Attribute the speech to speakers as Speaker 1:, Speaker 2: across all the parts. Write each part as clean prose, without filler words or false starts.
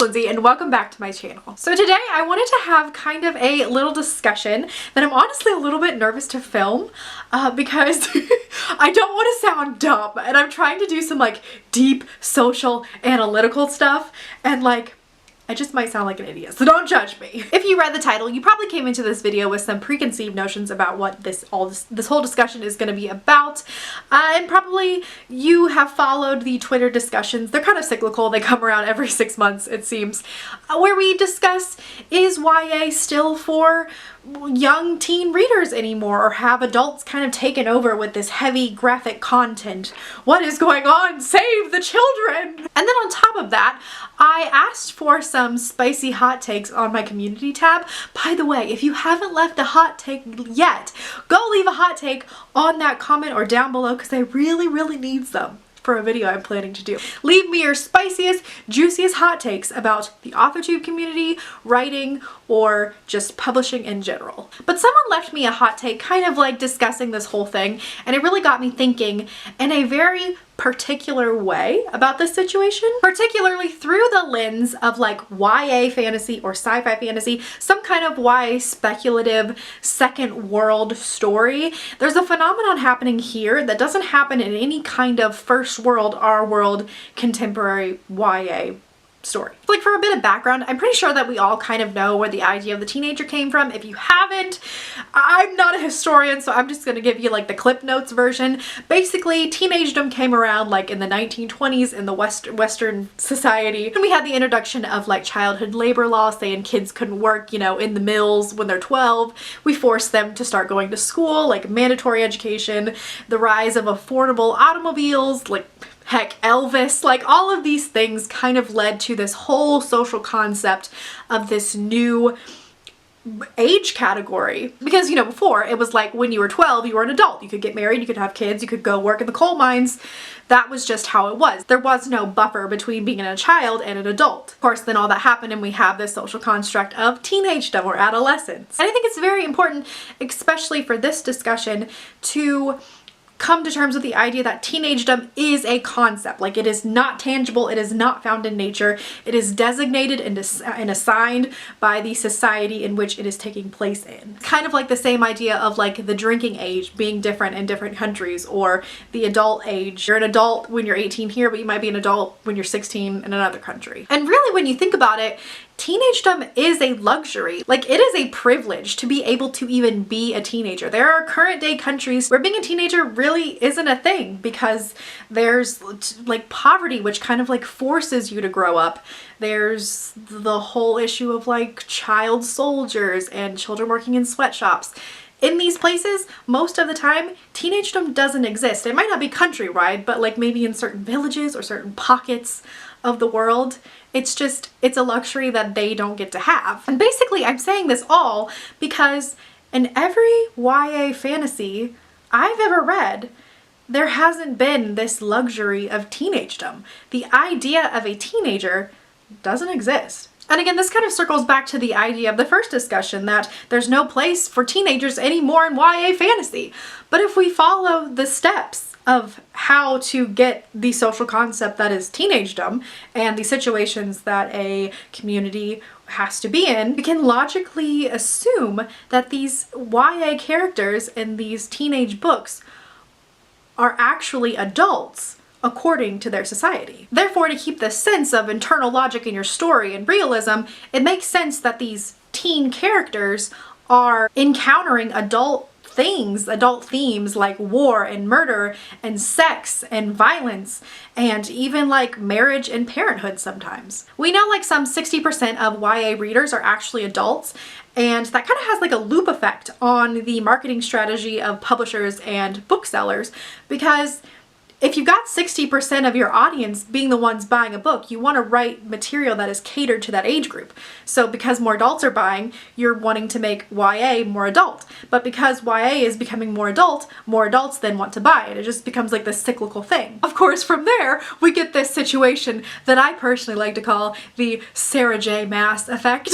Speaker 1: Lindsay and welcome back to my channel. So today I wanted to have kind of a little discussion that I'm honestly a little bit nervous to film because I don't want to sound dumb and I'm trying to do some like deep social analytical stuff and like I just might sound like an idiot, so don't judge me. If you read the title, you probably came into this video with some preconceived notions about what this whole discussion is going to be about. And probably you have followed the Twitter discussions. They're kind of cyclical. They come around every 6 months, it seems, where we discuss, is YA still for young teen readers anymore, or have adults kind of taken over with this heavy graphic content? What is going on? Save the children! And then on top of that, I asked for some spicy hot takes on my community tab. By the way, if you haven't left a hot take yet, go leave a hot take on that comment or down below because I really need them for a video I'm planning to do. Leave me your spiciest, juiciest hot takes about the authortube community, writing, or just publishing in general. But someone left me a hot take kind of like discussing this whole thing, and it really got me thinking in a very particular way about this situation, particularly through the lens of like YA fantasy or sci-fi fantasy, some kind of YA speculative second world story. There's a phenomenon happening here that doesn't happen in any kind of first world, our world, contemporary YA story. Like, for a bit of background, I'm pretty sure that we all kind of know where the idea of the teenager came from. If you haven't, I'm not a historian, so I'm just gonna give you like the Clip Notes version. Basically, teenagedom came around like in the 1920s in the Western society, and we had the introduction of like childhood labor laws, saying kids couldn't work, you know, in the mills when they're 12. We forced them to start going to school, like mandatory education, the rise of affordable automobiles, like heck, Elvis, like all of these things kind of led to this whole social concept of this new age category. Because, you know, before it was like when you were 12, you were an adult. You could get married, you could have kids, you could go work in the coal mines. That was just how it was. There was no buffer between being a child and an adult. Of course, then all that happened and we have this social construct of teenagedom or adolescence. And I think it's very important, especially for this discussion, to come to terms with the idea that teenagedom is a concept. Like, it is not tangible, it is not found in nature, it is designated and assigned by the society in which it is taking place in. Kind of like the same idea of like the drinking age being different in different countries, or the adult age. You're an adult when you're 18 here, but you might be an adult when you're 16 in another country. And really, when you think about it, teenagedom is a luxury. Like, it is a privilege to be able to even be a teenager. There are current day countries where being a teenager really isn't a thing because there's like poverty, which kind of like forces you to grow up. There's the whole issue of like child soldiers and children working in sweatshops. In these places, most of the time, teenagedom doesn't exist. It might not be countrywide, but like maybe in certain villages or certain pockets of the world, it's a luxury that they don't get to have. And basically, I'm saying this all because in every YA fantasy I've ever read, there hasn't been this luxury of teenagedom. The idea of a teenager doesn't exist. And again, this kind of circles back to the idea of the first discussion that there's no place for teenagers anymore in YA fantasy. But if we follow the steps of how to get the social concept that is teenagedom and the situations that a community has to be in, we can logically assume that these YA characters in these teenage books are actually adults according to their society. Therefore, to keep this sense of internal logic in your story and realism, it makes sense that these teen characters are encountering adult things, adult themes like war and murder and sex and violence and even like marriage and parenthood sometimes. We know like some 60% of YA readers are actually adults, and that kind of has like a loop effect on the marketing strategy of publishers and booksellers, because if you've got 60% of your audience being the ones buying a book, you want to write material that is catered to that age group. So because more adults are buying, you're wanting to make YA more adult. But because YA is becoming more adults then want to buy it. It just becomes like this cyclical thing. Of course, from there, we get this situation that I personally like to call the Sarah J. Maas effect,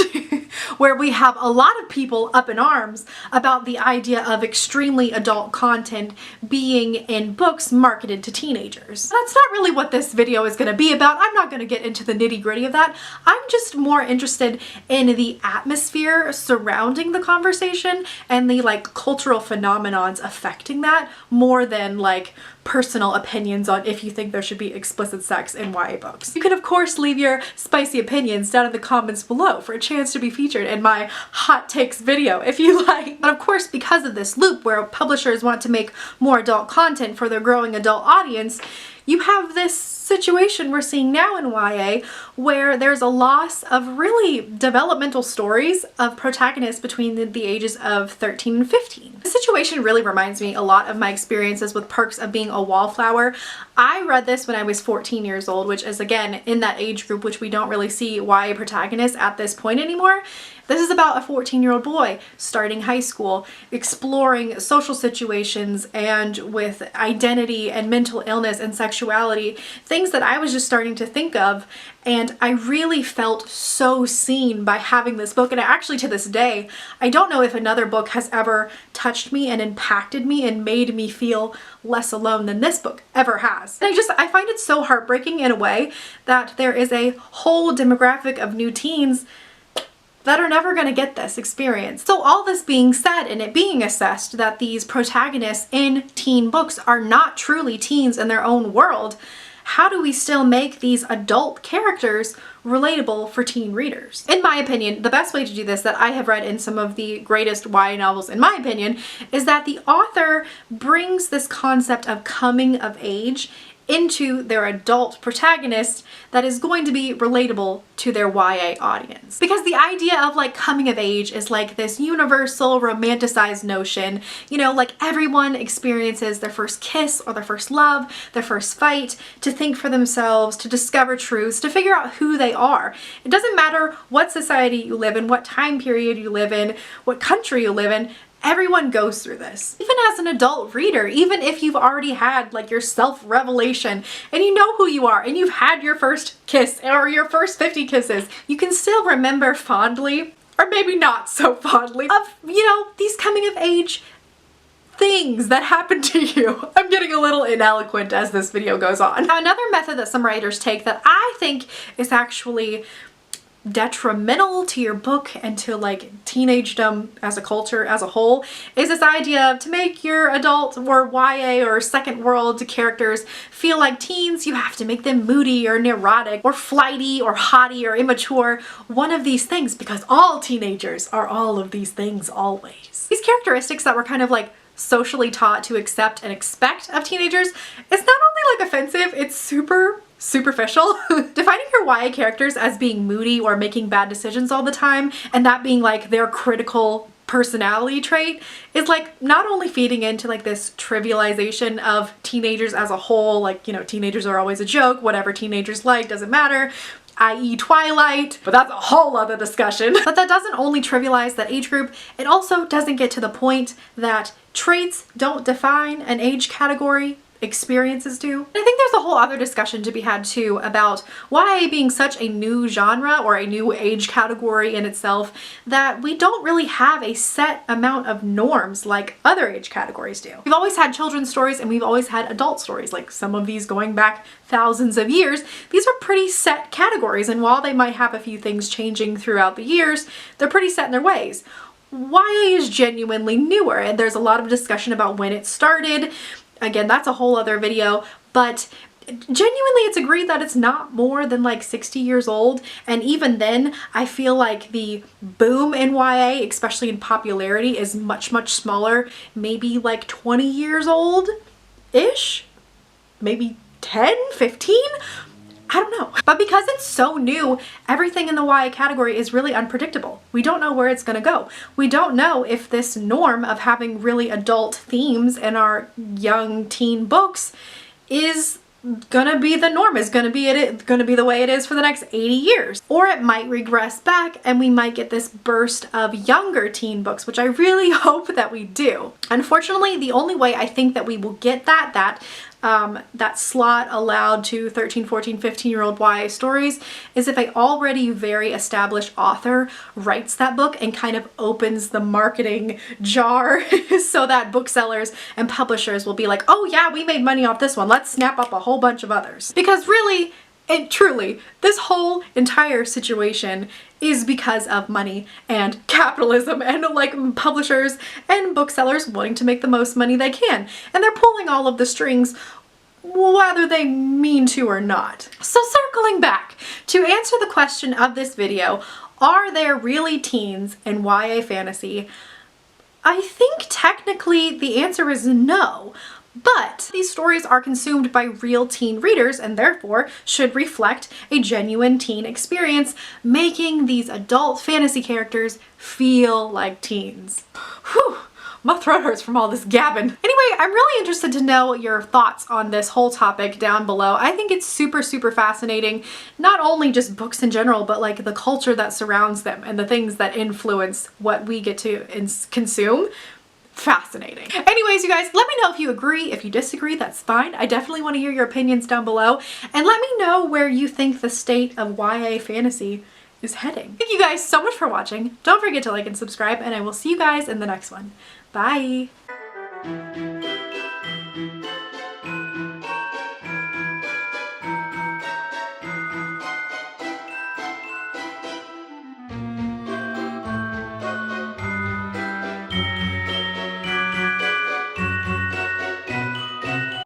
Speaker 1: where we have a lot of people up in arms about the idea of extremely adult content being in books marketed to teenagers. That's not really what this video is going to be about. I'm not going to get into the nitty-gritty of that. I'm just more interested in the atmosphere surrounding the conversation and the like cultural phenomenons affecting that more than like personal opinions on if you think there should be explicit sex in YA books. You can of course leave your spicy opinions down in the comments below for a chance to be featured in my hot takes video if you like. But of course, because of this loop where publishers want to make more adult content for their growing adult audience, you have this situation we're seeing now in YA where there's a loss of really developmental stories of protagonists between the ages of 13 and 15. This situation really reminds me a lot of my experiences with Perks of Being a Wallflower. I read this when I was 14 years old, which is again in that age group which we don't really see YA protagonists at this point anymore. This is about a 14-year-old boy starting high school, exploring social situations and with identity and mental illness and sexuality, things that I was just starting to think of, and I really felt so seen by having this book. And actually to this day, I don't know if another book has ever touched me and impacted me and made me feel less alone than this book ever has. And I find it so heartbreaking in a way that there is a whole demographic of new teens that are never going to get this experience. So all this being said and it being assessed that these protagonists in teen books are not truly teens in their own world, how do we still make these adult characters relatable for teen readers? In my opinion, the best way to do this that I have read in some of the greatest YA novels, in my opinion, is that the author brings this concept of coming of age into their adult protagonist that is going to be relatable to their YA audience. Because the idea of like coming of age is like this universal romanticized notion, you know, like everyone experiences their first kiss or their first love, their first fight, to think for themselves, to discover truths, to figure out who they are. It doesn't matter what society you live in, what time period you live in, what country you live in. Everyone goes through this. Even as an adult reader, even if you've already had like your self-revelation and you know who you are and you've had your first kiss or your first 50 kisses, you can still remember fondly, or maybe not so fondly, of, you know, these coming of age things that happen to you. I'm getting a little ineloquent as this video goes on. Now, another method that some writers take that I think is actually detrimental to your book and to like teenagedom as a culture as a whole is this idea of to make your adult or YA or second world characters feel like teens, you have to make them moody or neurotic or flighty or haughty or immature, one of these things, because all teenagers are all of these things always. These characteristics that we're kind of like socially taught to accept and expect of teenagers is not only like offensive, it's super superficial. Defining your YA characters as being moody or making bad decisions all the time and that being like their critical personality trait is like not only feeding into like this trivialization of teenagers as a whole, like, you know, teenagers are always a joke, whatever teenagers like doesn't matter, i.e. Twilight, but that's a whole other discussion. But that doesn't only trivialize that age group, it also doesn't get to the point that traits don't define an age category, experiences do. And I think there's a whole other discussion to be had too about YA being such a new genre or a new age category in itself that we don't really have a set amount of norms like other age categories do. We've always had children's stories and we've always had adult stories, like some of these going back thousands of years. These are pretty set categories, and while they might have a few things changing throughout the years, they're pretty set in their ways. YA is genuinely newer, and there's a lot of discussion about when it started. Again, that's a whole other video, but genuinely it's agreed that it's not more than like 60 years old, and even then I feel like the boom in YA, especially in popularity, is much smaller, maybe like 20 years old-ish, maybe 10, 15? I don't know. But because it's so new, everything in the YA category is really unpredictable. We don't know where it's gonna go. We don't know if this norm of having really adult themes in our young teen books is gonna be the norm, is gonna be the way it is for the next 80 years. Or it might regress back and we might get this burst of younger teen books, which I really hope that we do. Unfortunately, the only way I think that we will get that that slot allowed to 13, 14, 15-year-old YA stories is if a already very established author writes that book and kind of opens the marketing jar so that booksellers and publishers will be like, oh yeah, we made money off this one, let's snap up a whole bunch of others. Because really and truly, this whole entire situation is because of money and capitalism and like publishers and booksellers wanting to make the most money they can. And they're pulling all of the strings whether they mean to or not. So circling back, to answer the question of this video, are there really teens in YA fantasy? I think technically the answer is no. But these stories are consumed by real teen readers and therefore should reflect a genuine teen experience, making these adult fantasy characters feel like teens. Whew, my throat hurts from all this gabbing. Anyway, I'm really interested to know your thoughts on this whole topic down below. I think it's super, super fascinating, not only just books in general, but like the culture that surrounds them and the things that influence what we get to consume. Fascinating. Anyways, you guys, let me know if you agree. If you disagree, that's fine. I definitely want to hear your opinions down below. And let me know where you think the state of YA fantasy is heading. Thank you guys so much for watching. Don't forget to like and subscribe, and I will see you guys in the next one. Bye!